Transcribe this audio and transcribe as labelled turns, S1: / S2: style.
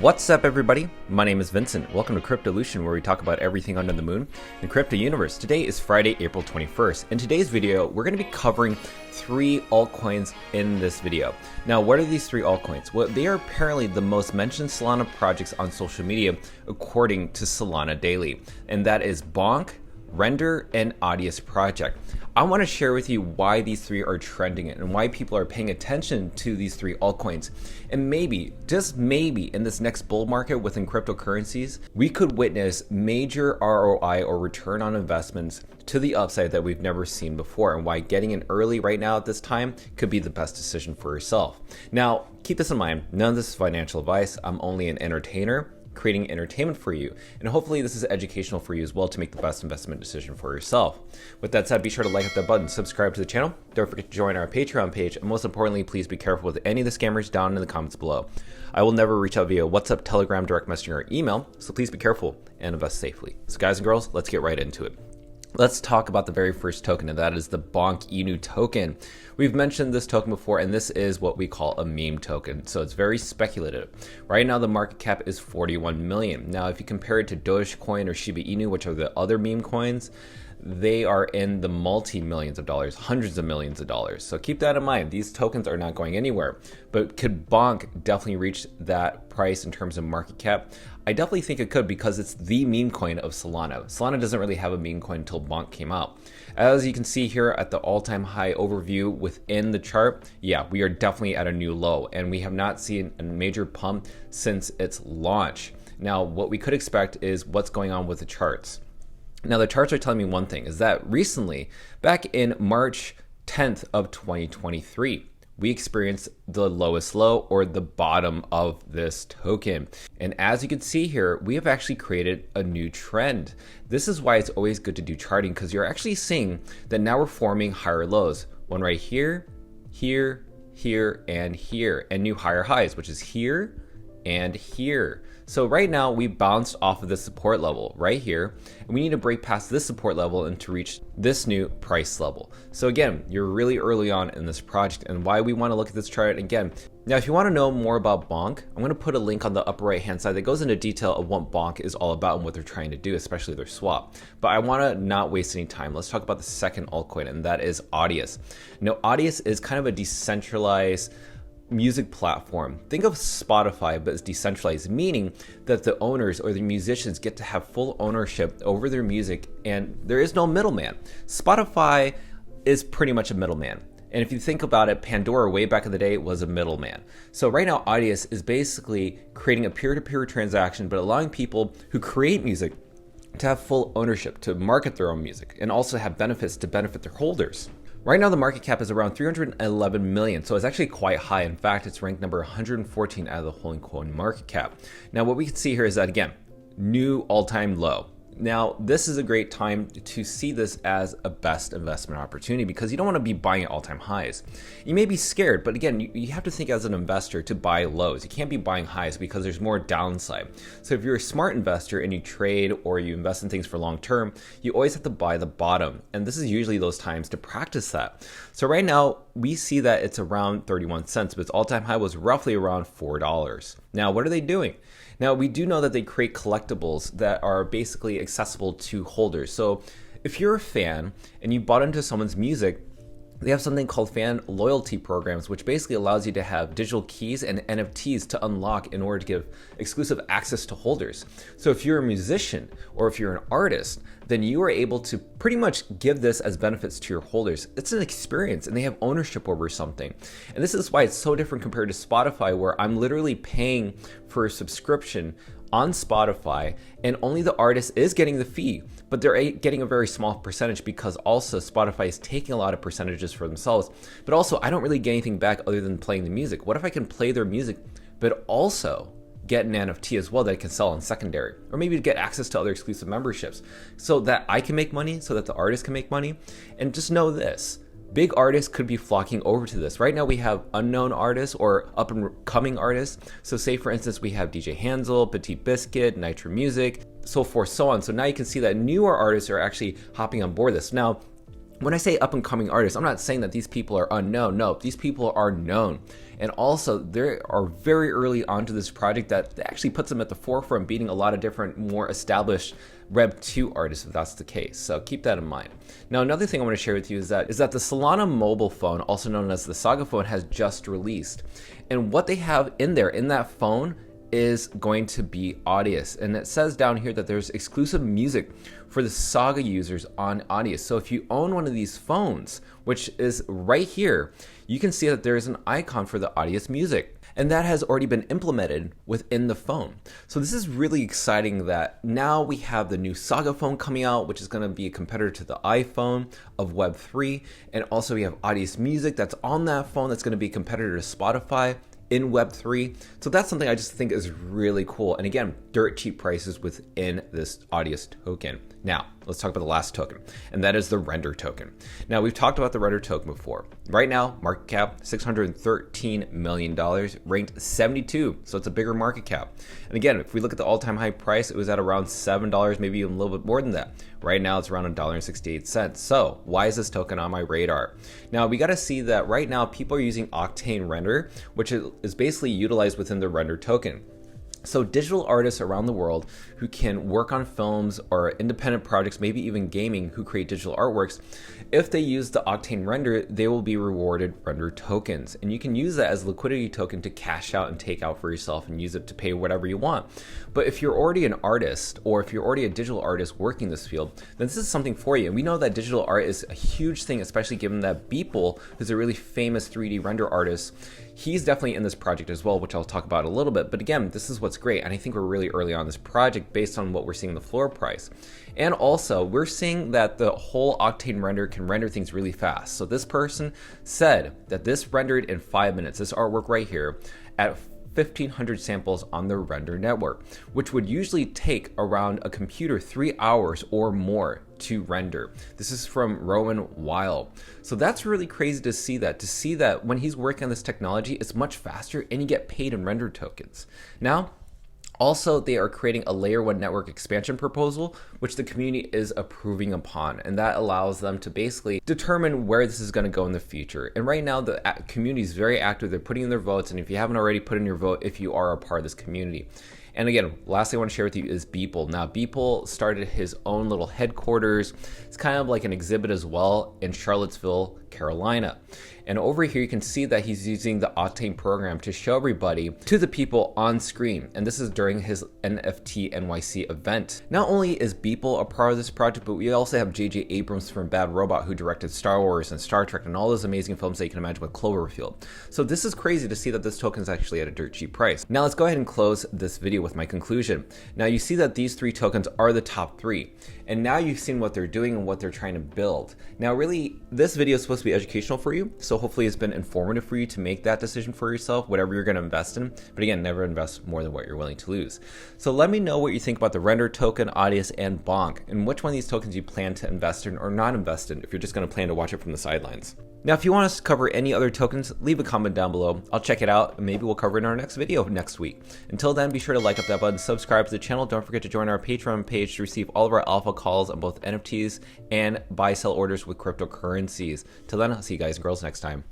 S1: What's up, everybody? My name is Vincent. Welcome to Cryptolution, where we talk about everything under the moon in the crypto universe. Today is Friday, April 21st. In today's video, we're going to be covering 3 altcoins in this video. Now, what are these 3 altcoins? Well, they are apparently the most mentioned Solana projects on social media, according to Solana Daily, and that is Bonk, Render, and Audius project. I want to share with you why these 3 are trending and why people are paying attention to these 3 altcoins. And maybe, just maybe, in this next bull market within cryptocurrencies, we could witness major ROI or return on investments to the upside that we've never seen before, and why getting in early right now at this time could be the best decision for yourself. Now, keep this in mind, none of this is financial advice. I'm only an entertainer, creating entertainment for you, and hopefully this is educational for you as well to make the best investment decision for yourself. With that said, be sure to like that button, subscribe to the channel, don't forget to join our Patreon page, and most importantly, please be careful with any of the scammers down in the comments below. I will never reach out via WhatsApp, Telegram, direct messaging, or email, so please be careful and invest safely. So guys and girls, let's get right into it. Let's talk about the very first token, and that is the Bonk Inu token. We've mentioned this token before, and this is what we call a meme token, so it's very speculative. Right now, the market cap is 41 million. Now, if you compare it to Dogecoin or Shiba Inu, which are the other meme coins, they are in the multi-millions of dollars, hundreds of millions of dollars. So keep that in mind. These tokens are not going anywhere. But could Bonk definitely reach that price in terms of market cap? I definitely think it could, because it's the meme coin of Solana. Solana doesn't really have a meme coin until Bonk came out. As you can see here at the all-time high overview within the chart, yeah, we are definitely at a new low, and we have not seen a major pump since its launch. Now, what we could expect is what's going on with the charts. Now, the charts are telling me one thing, is that recently, back in March 10th of 2023, we experienced the lowest low, or the bottom of this token. And as you can see here, we have actually created a new trend. This is why it's always good to do charting, because you're actually seeing that now we're forming higher lows. One right here, here, here, and here, and new higher highs, which is here and here. So right now we bounced off of the support level right here, and we need to break past this support level and to reach this new price level. So again, you're really early on in this project, and why we want to look at this chart again. Now, if you want to know more about Bonk, I'm going to put a link on the upper right hand side that goes into detail of what Bonk is all about and what they're trying to do, especially their swap. But I want to not waste any time. Let's talk about the second altcoin, and that is Audius. Now, Audius is kind of a decentralized music platform. Think of Spotify, but it's decentralized, meaning that the owners or the musicians get to have full ownership over their music, and there is no middleman. Spotify is pretty much a middleman. And if you think about it, Pandora way back in the day was a middleman. So right now, Audius is basically creating a peer-to-peer transaction, but allowing people who create music to have full ownership, to market their own music, and also have benefits to benefit their holders. Right now, the market cap is around 311 million, so it's actually quite high. In fact, it's ranked number 114 out of the whole coin market cap. Now, what we can see here is that, again, new all-time low. Now, this is a great time to see this as a best investment opportunity, because you don't want to be buying at all-time highs. You may be scared, but again, you have to think as an investor to buy lows. You can't be buying highs because there's more downside. So if you're a smart investor and you trade or you invest in things for long term, you always have to buy the bottom. And this is usually those times to practice that. So right now, we see that it's around 31 cents, but its all-time high was roughly around $4. Now, what are they doing? Now, we do know that they create collectibles that are basically accessible to holders. So if you're a fan and you bought into someone's music, they have something called fan loyalty programs, which basically allows you to have digital keys and NFTs to unlock in order to give exclusive access to holders. So if you're a musician or if you're an artist, then you are able to pretty much give this as benefits to your holders. It's an experience, and they have ownership over something. And this is why it's so different compared to Spotify, where I'm literally paying for a subscription on Spotify, and only the artist is getting the fee, but they're getting a very small percentage, because also Spotify is taking a lot of percentages for themselves. But also, I don't really get anything back other than playing the music. What if I can play their music, but also get an NFT as well that I can sell on secondary, or maybe get access to other exclusive memberships, so that I can make money, so that the artist can make money? And just know this, big artists could be flocking over to this. Right now we have unknown artists or up and coming artists. So say for instance, we have DJ Hansel, Petit Biscuit, Nitro Music, so forth, so on. So now you can see that newer artists are actually hopping on board this. Now, When I say up and coming artists, I'm not saying that these people are unknown. No, these people are known. And also, they are very early onto this project that actually puts them at the forefront, beating a lot of different, more established Web 2 artists, if that's the case. So keep that in mind. Now, another thing I want to share with you is that the Solana mobile phone, also known as the Saga phone, has just released. And what they have in there, in that phone, is going to be Audius, and it says down here that there's exclusive music for the Saga users on Audius. So if you own one of these phones, which is right here, you can see that there's an icon for the Audius music, and that has already been implemented within the phone. So this is really exciting that now we have the new Saga phone coming out, which is going to be a competitor to the iPhone of Web3, and also we have Audius music that's on that phone that's going to be a competitor to Spotify in Web3. So that's something I just think is really cool. And again, dirt cheap prices within this Audius token. Now, let's talk about the last token, and that is the Render token. Now, we've talked about the Render token before. Right now, market cap, $613 million, ranked 72, so it's a bigger market cap. And again, if we look at the all-time high price, it was at around $7, maybe even a little bit more than that. Right now, it's around $1.68. So why is this token on my radar? Now, we got to see that right now, people are using Octane Render, which is basically utilized within the Render token. So digital artists around the world who can work on films or independent projects, maybe even gaming, who create digital artworks, if they use the Octane Render, they will be rewarded Render tokens. And you can use that as a liquidity token to cash out and take out for yourself and use it to pay whatever you want. But if you're already an artist, or if you're already a digital artist working this field, then this is something for you. And we know that digital art is a huge thing, especially given that Beeple, who's a really famous 3D render artist, he's definitely in this project as well, which I'll talk about a little bit. But again, this is what's great. And I think we're really early on this project based on what we're seeing in the floor price. And also, we're seeing that the whole Octane Render can render things really fast. So this person said that this rendered in 5 minutes, this artwork right here, at 1,500 samples on the Render network, which would usually take around a computer 3 hours or more to render. This is from Rowan Weil. So that's really crazy to see that when he's working on this technology, it's much faster and you get paid in Render tokens. Now, also, they are creating a layer 1 network expansion proposal, which the community is approving upon, and that allows them to basically determine where this is going to go in the future. And right now, the community is very active. They're putting in their votes, and if you haven't already put in your vote, if you are a part of this community. And again, lastly I want to share with you is Beeple. Now, Beeple started his own little headquarters. It's kind of like an exhibit as well in Charlottesville, Carolina. And over here, you can see that he's using the Octane program to show everybody, to the people on screen. And this is during his NFT NYC event. Not only is Beeple a part of this project, but we also have J.J. Abrams from Bad Robot, who directed Star Wars and Star Trek and all those amazing films that you can imagine with Cloverfield. So this is crazy to see that this token is actually at a dirt cheap price. Now let's go ahead and close this video with my conclusion. Now you see that these 3 tokens are the top 3. And now you've seen what they're doing and what they're trying to build. Now really, this video is supposed to be educational for you, so hopefully it's been informative for you to make that decision for yourself, whatever you're going to invest in. But again, never invest more than what you're willing to lose. So let me know what you think about the Render token, Audius, and Bonk, and which one of these tokens you plan to invest in or not invest in if you're just going to plan to watch it from the sidelines. Now, if you want us to cover any other tokens, leave a comment down below. I'll check it out, and maybe we'll cover it in our next video next week. Until then, be sure to like up that button, subscribe to the channel. Don't forget to join our Patreon page to receive all of our alpha calls on both NFTs and buy-sell orders with cryptocurrencies. Till then, I'll see you guys and girls next time.